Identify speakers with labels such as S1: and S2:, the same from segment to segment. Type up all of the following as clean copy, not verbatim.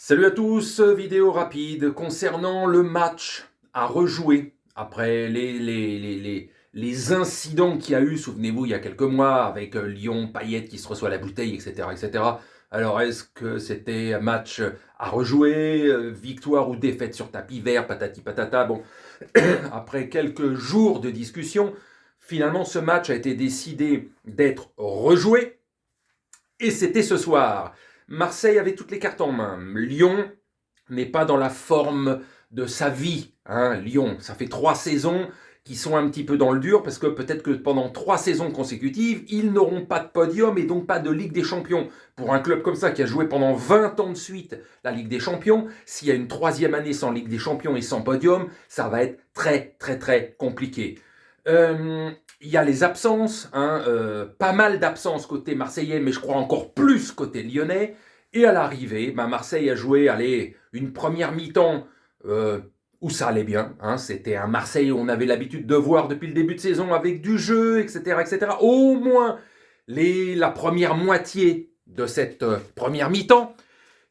S1: Salut à tous, vidéo rapide concernant le match à rejouer après les incidents qu'il y a eu, souvenez-vous, il y a quelques mois avec Lyon, Payet qui se reçoit la bouteille, etc. etc. Alors est-ce que c'était un match à rejouer, victoire ou défaite sur tapis vert, patati patata. Bon, après quelques jours de discussion, finalement ce match a été décidé d'être rejoué et c'était ce soir. Marseille avait toutes les cartes en main. Lyon n'est pas dans la forme de sa vie. Lyon, ça fait 3 saisons qui sont un petit peu dans le dur parce que peut-être que pendant 3 saisons consécutives, ils n'auront pas de podium et donc pas de Ligue des Champions. Pour un club comme ça qui a joué pendant 20 ans de suite la Ligue des Champions, s'il y a une 3e année sans Ligue des Champions et sans podium, ça va être très très très compliqué. Il y a les absences, pas mal d'absences côté marseillais, mais je crois encore plus côté lyonnais. Et à l'arrivée, Marseille a joué une première mi-temps où ça allait bien. C'était un Marseille où on avait l'habitude de voir depuis le début de saison avec du jeu, etc. etc. Au moins la première moitié de cette première mi-temps.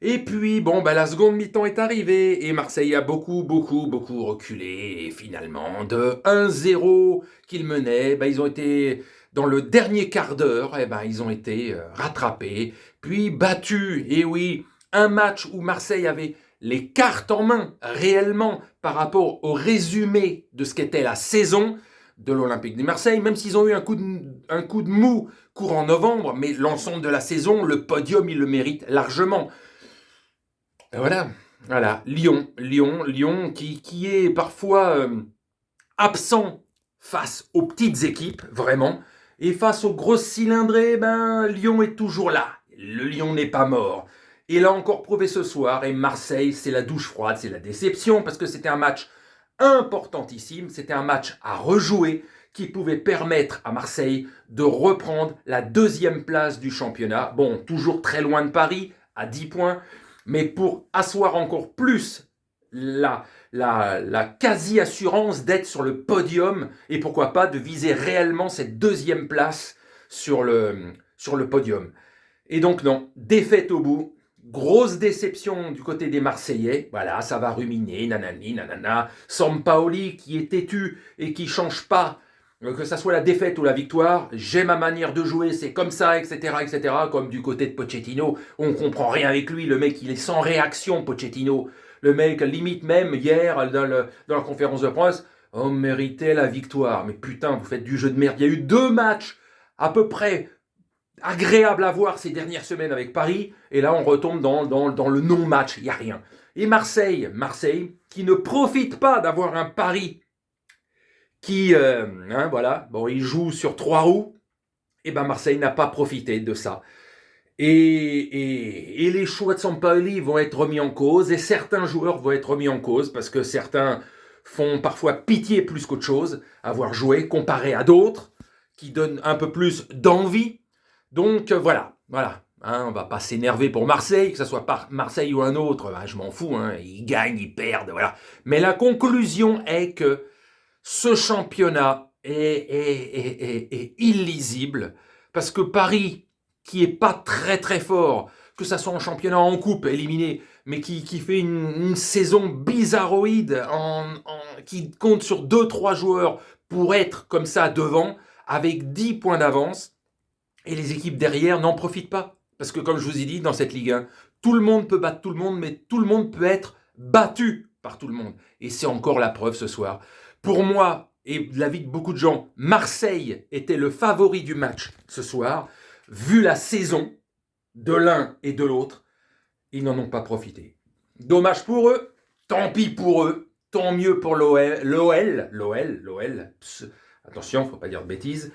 S1: Et puis, la seconde mi-temps est arrivée et Marseille a beaucoup reculé. Et finalement, de 1-0 qu'ils menaient, ils ont été, dans le dernier quart d'heure, ils ont été rattrapés, puis battus. Et oui, un match où Marseille avait les cartes en main, réellement, par rapport au résumé de ce qu'était la saison de l'Olympique de Marseille, même s'ils ont eu un coup de mou courant novembre, mais l'ensemble de la saison, le podium, ils le méritent largement. Voilà, Lyon qui est parfois absent face aux petites équipes, vraiment, et face aux grosses cylindrées, Lyon est toujours là. Le Lyon n'est pas mort. Et l'a encore prouvé ce soir, et Marseille, c'est la douche froide, c'est la déception, parce que c'était un match importantissime, c'était un match à rejouer, qui pouvait permettre à Marseille de reprendre la 2e place du championnat. Bon, toujours très loin de Paris, à 10 points, mais pour asseoir encore plus la quasi-assurance d'être sur le podium et pourquoi pas de viser réellement cette 2e place sur le podium. Et donc non, défaite au bout, grosse déception du côté des Marseillais, voilà, ça va ruminer, nanani, nanana, Sampaoli qui est têtu et qui change pas, que ça soit la défaite ou la victoire, j'ai ma manière de jouer, c'est comme ça, etc., etc., comme du côté de Pochettino, on comprend rien avec lui, le mec il est sans réaction, Pochettino, le mec limite même hier dans la conférence de presse, on méritait la victoire, mais putain, vous faites du jeu de merde, il y a eu 2 matchs à peu près agréable à voir ces dernières semaines avec Paris, et là on retombe dans le non-match, il n'y a rien. Et Marseille, qui ne profite pas d'avoir un Paris qui, il joue sur 3 roues, et Marseille n'a pas profité de ça. Et les choix de Sampaoli vont être remis en cause, et certains joueurs vont être remis en cause, parce que certains font parfois pitié plus qu'autre chose, à avoir joué, comparé à d'autres, qui donnent un peu plus d'envie. Donc voilà. On va pas s'énerver pour Marseille, que ce soit par Marseille ou un autre, je m'en fous, ils gagnent, ils perdent, voilà. Mais la conclusion est que ce championnat est illisible, parce que Paris, qui est pas très très fort, que ça soit en championnat, en coupe, éliminé, mais qui fait une saison bizarroïde, qui compte sur 2-3 joueurs pour être comme ça devant, avec 10 points d'avance, et les équipes derrière n'en profitent pas. Parce que comme je vous ai dit, dans cette Ligue 1, tout le monde peut battre tout le monde, mais tout le monde peut être battu par tout le monde. Et c'est encore la preuve ce soir. Pour moi, et de l'avis de beaucoup de gens, Marseille était le favori du match ce soir. Vu la saison de l'un et de l'autre, ils n'en ont pas profité. Dommage pour eux, tant pis pour eux, tant mieux pour l'OL. Attention, faut pas dire de bêtises.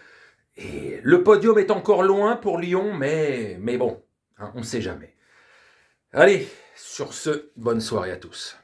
S1: Et le podium est encore loin pour Lyon, mais bon, on ne sait jamais. Allez, sur ce, bonne soirée à tous.